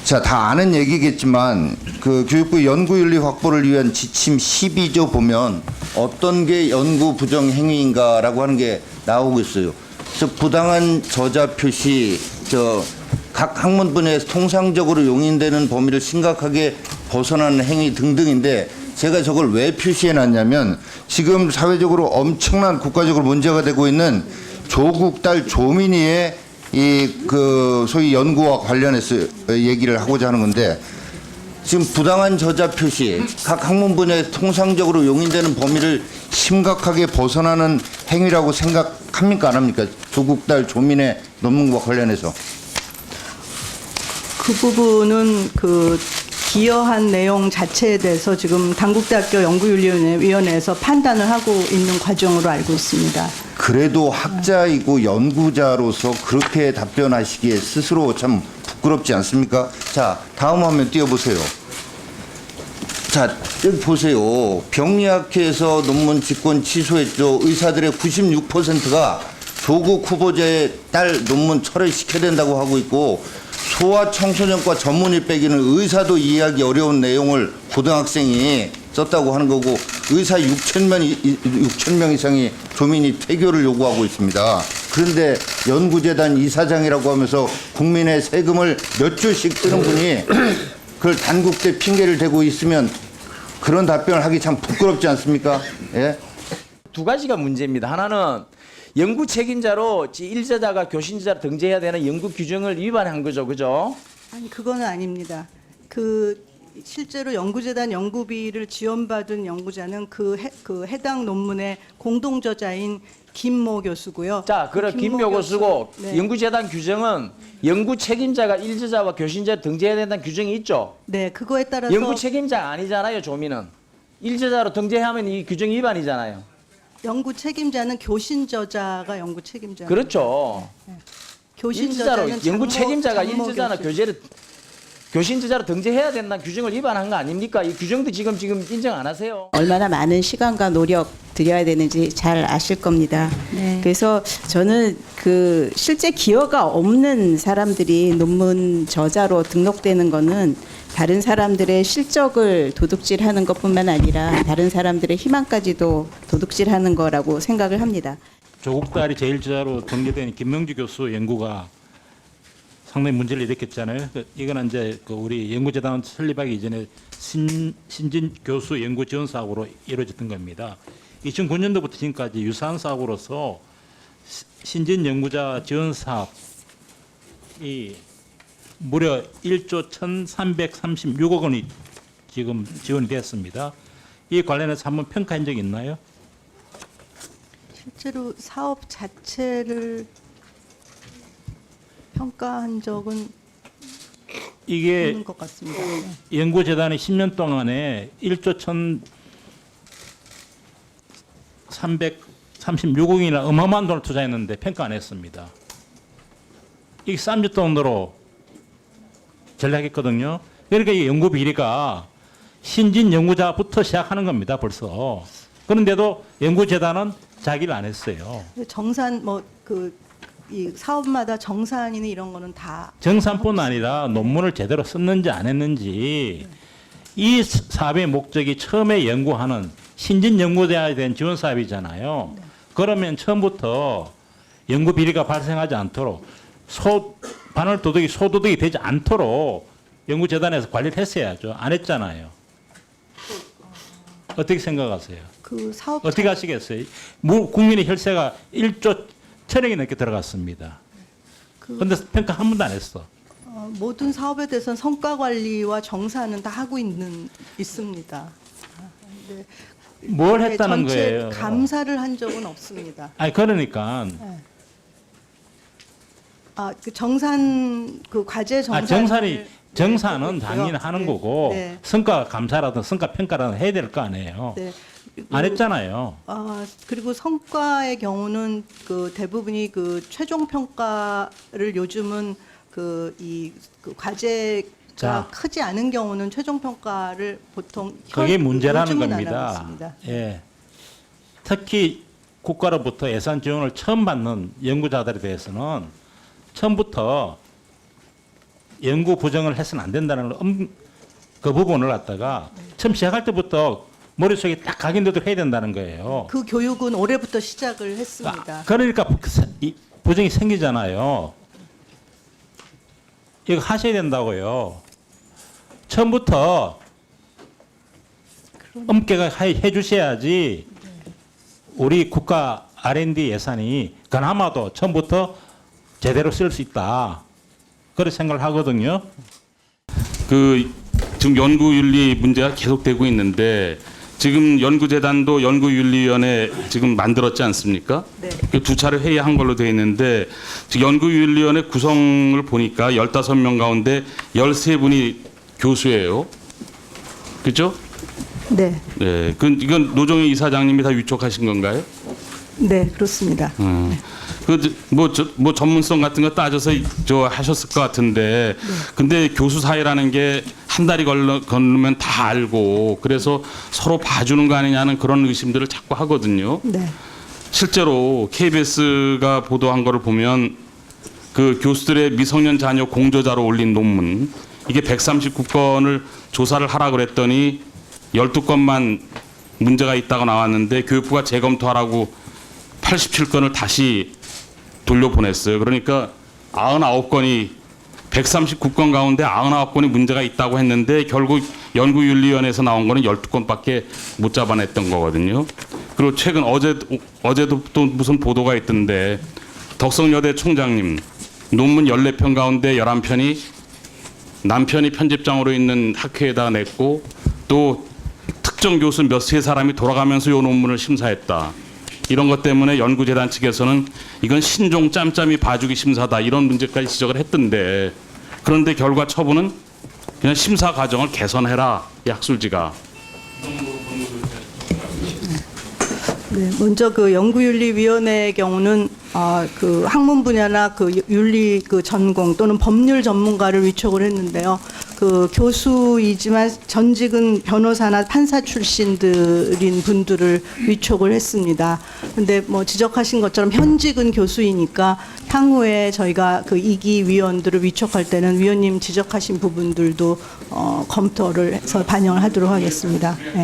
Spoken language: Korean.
자, 다 아는 얘기겠지만 그 교육부 연구윤리 확보를 위한 지침 12조 보면 어떤 게 연구 부정 행위인가라고 하는 게 나오고 있어요. 그래서 부당한 저자 표시, 각 학문 분야에서 통상적으로 용인되는 범위를 심각하게 벗어나는 행위 등등인데 제가 저걸 왜 표시해 놨냐면 지금 사회적으로 엄청난 국가적으로 문제가 되고 있는 조국 딸 조민희의 소위 연구와 관련해서 얘기를 하고자 하는 건데 지금 부당한 저자 표시, 각 학문 분야에 통상적으로 용인되는 범위를 심각하게 벗어나는 행위라고 생각합니까 안 합니까? 조국 딸 조민의 논문과 관련해서. 그 부분은 기여한 내용 자체에 대해서 지금 당국대학교 연구윤리위원회에서 판단을 하고 있는 과정으로 알고 있습니다. 그래도 학자이고 연구자로서 그렇게 답변하시기에 스스로 참 부끄럽지 않습니까? 자, 다음 화면 띄워보세요. 자, 여기 보세요. 병리학회에서 논문 직권 취소했죠. 의사들의 96%가 조국 후보자의 딸 논문 철회시켜야 된다고 하고 있고 소아청소년과 전문의 빼기는 의사도 이해하기 어려운 내용을 고등학생이 썼다고 하는 거고 의사 6천 명 이상이 조민희 퇴교를 요구하고 있습니다. 그런데 연구재단 이사장이라고 하면서 국민의 세금을 몇 조씩 뜨는 분이 그걸 단국대 핑계를 대고 있으면 그런 답변을 하기 참 부끄럽지 않습니까? 예? 두 가지가 문제입니다. 하나는 연구 책임자로 일자자가 교신자로 등재해야 되는 연구 규정을 위반한 거죠, 그죠? 아니 그거는 아닙니다. 실제로 연구재단 연구비를 지원받은 연구자는 해당 논문의 공동 저자인 김모 교수고요. 자, 그럼 김모 교수고 네. 연구재단 규정은 연구 책임자가 일자자와 교신자 등재해야 된다는 규정이 있죠. 네, 그거에 따라서 연구 책임자가 아니잖아요, 조민은. 일자자로 등재하면 이 규정 위반이잖아요. 연구 책임자는 교신 저자가 연구 책임자. 그렇죠. 교신 일자로 저자는 연구 책임자가 장모 일자자나 교수. 교신자로 등재해야 된다는 규정을 위반한 거 아닙니까? 이 규정도 지금 인정 안 하세요. 얼마나 많은 시간과 노력 들여야 되는지 잘 아실 겁니다. 네. 그래서 저는 실제 기여가 없는 사람들이 논문 저자로 등록되는 거는 다른 사람들의 실적을 도둑질하는 것뿐만 아니라 다른 사람들의 희망까지도 도둑질하는 거라고 생각을 합니다. 조국 딸이 제1저자로 등재된 김명주 교수 연구가 상당히 문제를 일으켰잖아요. 이거는 이제 우리 연구재단 설립하기 이전에 신진 교수 연구 지원 사업으로 이루어졌던 겁니다. 2009년도부터 지금까지 유사한 사업으로서 신진 연구자 지원 사업이 무려 1조 1,336억 원이 지금 지원이 됐습니다. 이 관련해서 한번 평가한 적이 있나요? 실제로 사업 자체를 평가한 적은 이게 없는 것 같습니다. 네. 연구재단이 10년 동안에 1조 1,336억이나 어마어마한 돈을 투자했는데 평가 안 했습니다. 이게 쌈짓돈으로 전략했거든요. 그러니까 이 연구 비리가 신진 연구자부터 시작하는 겁니다. 벌써. 그런데도 연구재단은 자기를 안 했어요. 정산 이 사업마다 정산이나 이런 거는 다 정산뿐 아니라 논문을 제대로 썼는지 안 했는지 이 사업의 목적이 처음에 연구하는 신진 연구자에 대한 지원 사업이잖아요. 그러면 처음부터 연구 비리가 발생하지 않도록 반을 도둑이 소도둑이 되지 않도록 연구재단에서 관리를 했어야죠. 안 했잖아요. 어떻게 생각하세요? 사업 어떻게 하시겠어요? 국민의 혈세가 1조 1,000억이 넘게 들어갔습니다. 그런데 평가 한 번도 안 했어. 모든 사업에 대해서는 성과 관리와 정산은 다 하고 있습니다. 근데 뭘 했다는 전체 거예요? 감사를 한 적은 없습니다. 아니 그러니까 정산 과제 정산 정산은 당연히 하는 거고 네. 성과 감사라든 성과 평가라든 해야 될 거 아니에요. 네. 안 했잖아요. 그리고 성과의 경우는 대부분이 최종 평가를 요즘은 과제가 자. 크지 않은 경우는 최종 평가를 보통 그게 문제라는 요즘은 안 겁니다. 하고 있습니다. 예. 특히 국가로부터 예산 지원을 처음 받는 연구자들에 대해서는 처음부터 연구 부정을 해서는 안 된다는 그 부분을 갖다가 처음 시작할 때부터 머릿속에 딱 각인되도록 해야 된다는 거예요. 그 교육은 올해부터 시작을 했습니다. 그러니까 이 부정이 생기잖아요. 이거 하셔야 된다고요. 처음부터 엄격하게 해주셔야지 우리 국가 R&D 예산이 그나마도 처음부터 제대로 쓸 수 있다. 그런 생각을 하거든요. 지금 연구윤리 문제가 계속되고 있는데 지금 연구재단도 연구윤리위원회 지금 만들었지 않습니까? 네. 두 차례 회의한 걸로 되어 있는데 지금 연구윤리위원회 구성을 보니까 15명 가운데 13분이 교수예요. 그죠? 네, 네. 이건 노종희 이사장님이 다 위촉하신 건가요? 네, 그렇습니다. 뭐 전문성 같은 거 따져서 하셨을 것 같은데 근데 교수 사회라는 게 한 달이 걸리면 다 알고 그래서 서로 봐주는 거 아니냐는 그런 의심들을 자꾸 하거든요. 네, 실제로 KBS가 보도한 거를 보면 그 교수들의 미성년 자녀 공저자로 올린 논문 이게 139건을 조사를 하라 그랬더니 12건만 문제가 있다고 나왔는데 교육부가 재검토하라고 87건을 다시 돌려보냈어요. 그러니까 99건이 139건 가운데 99건이 문제가 있다고 했는데 결국 연구윤리위원회에서 나온 거는 12건밖에 못 잡아냈던 거거든요. 그리고 최근 어제도 또 무슨 보도가 있던데 덕성여대 총장님 논문 14편 가운데 11편이 남편이 편집장으로 있는 학회에다 냈고 또 특정 교수 몇세 사람이 돌아가면서 이 논문을 심사했다. 이런 것 때문에 연구재단 측에서는 이건 신종 짬짬이 봐주기 심사다 이런 문제까지 지적을 했던데 그런데 결과 처분은 그냥 심사 과정을 개선해라 이 학술지가. 네, 먼저 그 연구윤리위원회의 경우는 그 학문 분야나 그 윤리 그 전공 또는 법률 전문가를 위촉을 했는데요. 그 교수이지만 전직은 변호사나 판사 출신들인 분들을 위촉을 했습니다. 근데 뭐 지적하신 것처럼 현직은 교수이니까 향후에 저희가 그 2기 위원들을 위촉할 때는 위원님 지적하신 부분들도 검토를 해서 반영을 하도록 하겠습니다. 네.